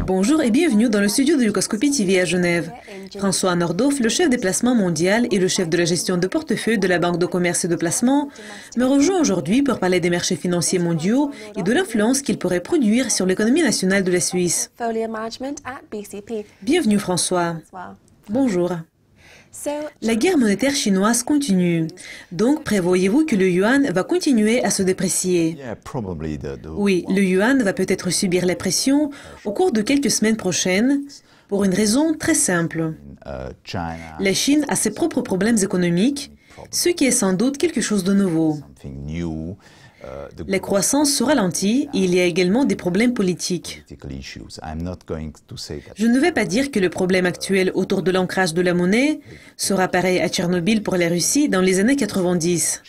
Bonjour et bienvenue dans le studio de Lucascopie TV à Genève. François Nordhoff, le chef des placements mondial et le chef de la gestion de portefeuille de la Banque de commerce et de placement, me rejoint aujourd'hui pour parler des marchés financiers mondiaux et de l'influence qu'ils pourraient produire sur l'économie nationale de la Suisse. Bienvenue François. Bonjour. La guerre monétaire chinoise continue. Donc, prévoyez-vous que le yuan va continuer à se déprécier? Oui, le yuan va peut-être subir la pression au cours de quelques semaines prochaines pour une raison très simple. La Chine a ses propres problèmes économiques, ce qui est sans doute quelque chose de nouveau. La croissance se ralentit et il y a également des problèmes politiques. Je ne vais pas dire que le problème actuel autour de l'ancrage de la monnaie sera pareil à Tchernobyl pour la Russie dans les années 90.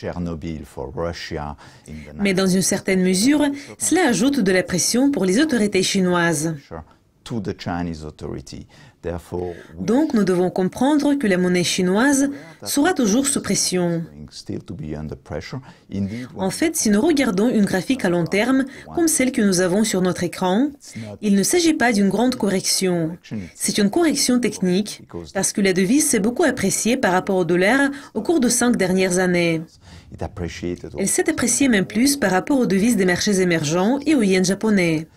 Mais dans une certaine mesure, cela ajoute de la pression pour les autorités chinoises. Donc, nous devons comprendre que la monnaie chinoise sera toujours sous pression. En fait, si nous regardons une graphique à long terme, comme celle que nous avons sur notre écran, il ne s'agit pas d'une grande correction. C'est une correction technique, parce que la devise s'est beaucoup appréciée par rapport au dollar au cours de 5 dernières années. Elle s'est appréciée même plus par rapport aux devises des marchés émergents et au yen japonais.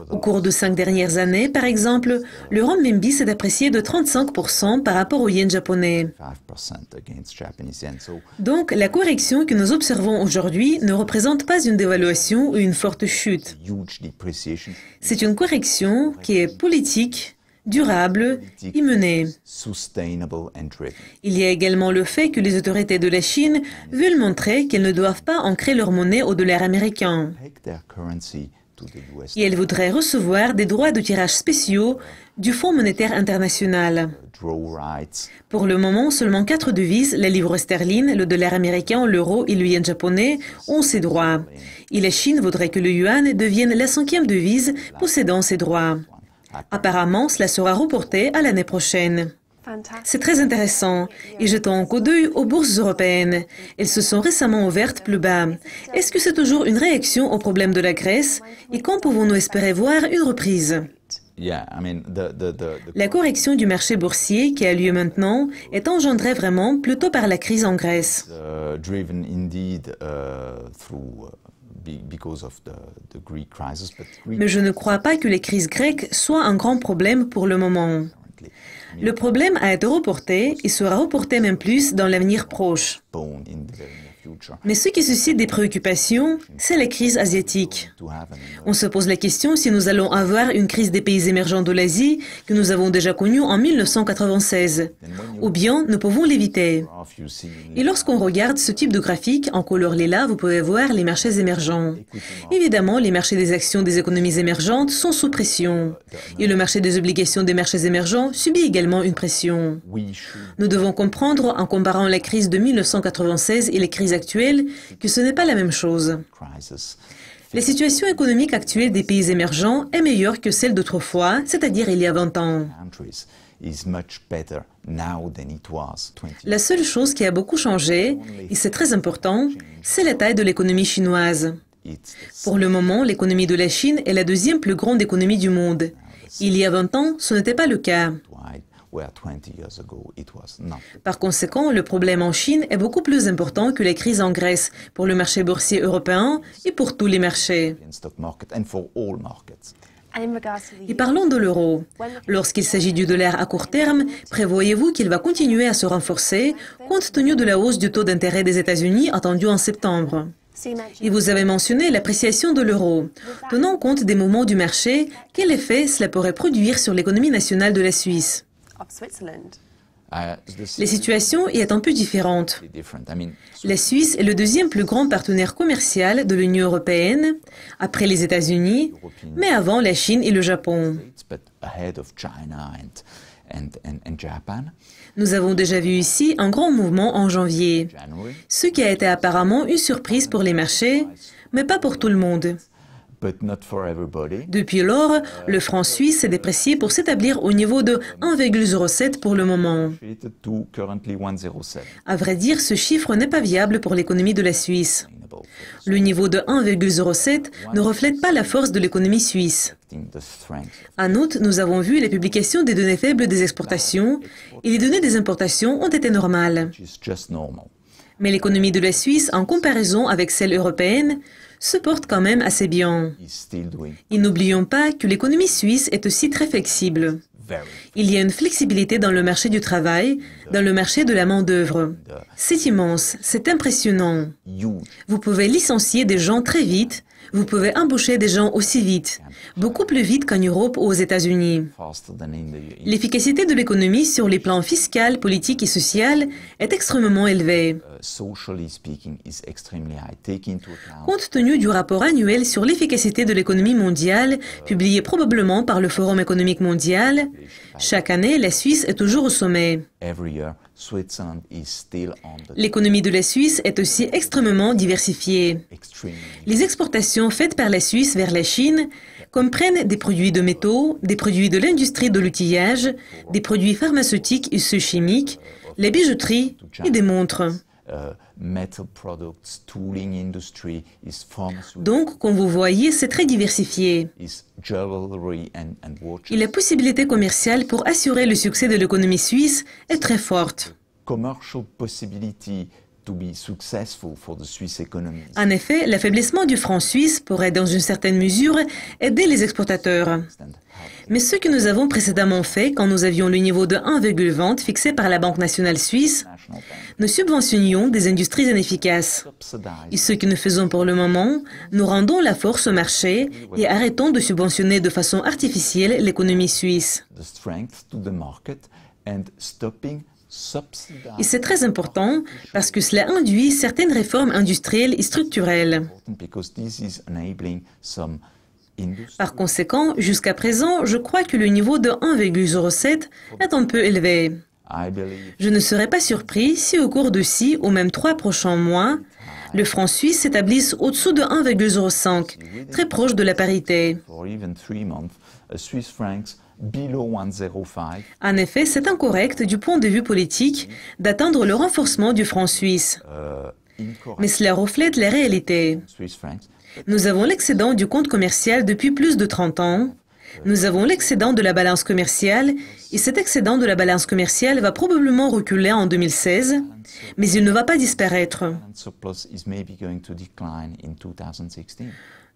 Au cours de 5 dernières années, par exemple, le renminbi s'est apprécié de 35% par rapport au yen japonais. Donc, la correction que nous observons aujourd'hui ne représente pas une dévaluation ou une forte chute. C'est une correction qui est politique, durable et menée. Il y a également le fait que les autorités de la Chine veulent montrer qu'elles ne doivent pas ancrer leur monnaie au dollar américain. Et elle voudrait recevoir des droits de tirage spéciaux du Fonds monétaire international. Pour le moment, seulement 4 devises, la livre sterling, le dollar américain, l'euro et le yen japonais, ont ces droits. Et la Chine voudrait que le yuan devienne la 5e devise possédant ces droits. Apparemment, cela sera reporté à l'année prochaine. C'est très intéressant. Et jetons un coup d'œil aux bourses européennes. Elles se sont récemment ouvertes plus bas. Est-ce que c'est toujours une réaction au problème de la Grèce? Et quand pouvons-nous espérer voir une reprise? La correction du marché boursier qui a lieu maintenant est engendrée vraiment plutôt par la crise en Grèce. Mais je ne crois pas que les crises grecques soient un grand problème pour le moment. Le problème a été reporté et sera reporté même plus dans l'avenir proche. Mais ce qui suscite des préoccupations, c'est la crise asiatique. On se pose la question si nous allons avoir une crise des pays émergents de l'Asie que nous avons déjà connue en 1996, ou bien nous pouvons l'éviter. Et lorsqu'on regarde ce type de graphique en couleur lilas, vous pouvez voir les marchés émergents. Évidemment, les marchés des actions des économies émergentes sont sous pression. Et le marché des obligations des marchés émergents subit également une pression. Nous devons comprendre, en comparant la crise de 1996 et les crises actuelles, que ce n'est pas la même chose. La situation économique actuelle des pays émergents est meilleure que celle d'autrefois, c'est-à-dire il y a 20 ans. La seule chose qui a beaucoup changé, et c'est très important, c'est la taille de l'économie chinoise. Pour le moment, l'économie de la Chine est la 2e plus grande économie du monde. Il y a 20 ans, ce n'était pas le cas. Par conséquent, le problème en Chine est beaucoup plus important que la crise en Grèce pour le marché boursier européen et pour tous les marchés. Et parlons de l'euro. Lorsqu'il s'agit du dollar à court terme, prévoyez-vous qu'il va continuer à se renforcer compte tenu de la hausse du taux d'intérêt des États-Unis attendue en septembre? Et vous avez mentionné l'appréciation de l'euro. Tenant compte des mouvements du marché, quel effet cela pourrait produire sur l'économie nationale de la Suisse? La situation est un peu différente. La Suisse est le 2e plus grand partenaire commercial de l'Union européenne, après les États-Unis, mais avant la Chine et le Japon. Nous avons déjà vu ici un grand mouvement en janvier, ce qui a été apparemment une surprise pour les marchés, mais pas pour tout le monde. Depuis lors, le franc suisse s'est déprécié pour s'établir au niveau de 1,07 pour le moment. À vrai dire, ce chiffre n'est pas viable pour l'économie de la Suisse. Le niveau de 1,07 ne reflète pas la force de l'économie suisse. En août, nous avons vu les publications des données faibles des exportations et les données des importations ont été normales. Mais l'économie de la Suisse, en comparaison avec celle européenne, se porte quand même assez bien. Et n'oublions pas que l'économie suisse est aussi très flexible. Il y a une flexibilité dans le marché du travail, dans le marché de la main-d'œuvre. C'est immense, c'est impressionnant. Vous pouvez licencier des gens très vite, vous pouvez embaucher des gens aussi vite, beaucoup plus vite qu'en Europe ou aux États-Unis. L'efficacité de l'économie sur les plans fiscal, politique et social est extrêmement élevée. Compte tenu du rapport annuel sur l'efficacité de l'économie mondiale, publié probablement par le Forum économique mondial, chaque année, la Suisse est toujours au sommet. L'économie de la Suisse est aussi extrêmement diversifiée. Les exportations faites par la Suisse vers la Chine comprennent des produits de métaux, des produits de l'industrie de l'outillage, des produits pharmaceutiques et chimiques, les bijouteries et des montres. Donc, comme vous voyez, c'est très diversifié. Et la possibilité commerciale pour assurer le succès de l'économie suisse est très forte. En effet, l'affaiblissement du franc suisse pourrait, dans une certaine mesure, aider les exportateurs. Mais ce que nous avons précédemment fait, quand nous avions le niveau de 1,20 fixé par la Banque nationale suisse, nous subventionnions des industries inefficaces. Et ce que nous faisons pour le moment, nous rendons la force au marché et arrêtons de subventionner de façon artificielle l'économie suisse. Et c'est très important parce que cela induit certaines réformes industrielles et structurelles. Par conséquent, jusqu'à présent, je crois que le niveau de 1,07 est un peu élevé. Je ne serais pas surpris si au cours de 6 ou même 3 prochains mois, le franc suisse s'établisse au-dessous de 1,05, très proche de la parité. En effet, c'est incorrect du point de vue politique d'attendre le renforcement du franc suisse. Mais cela reflète la réalité. Nous avons l'excédent du compte commercial depuis plus de 30 ans. Nous avons l'excédent de la balance commerciale et cet excédent de la balance commerciale va probablement reculer en 2016, mais il ne va pas disparaître.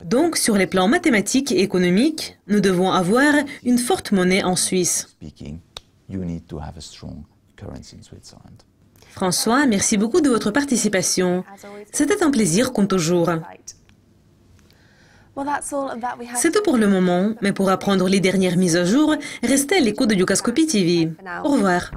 Donc, sur les plans mathématiques et économiques, nous devons avoir une forte monnaie en Suisse. François, merci beaucoup de votre participation. C'était un plaisir comme toujours. C'est tout pour le moment, mais pour apprendre les dernières mises à jour, restez à l'écoute de Dukascopy TV. Au revoir.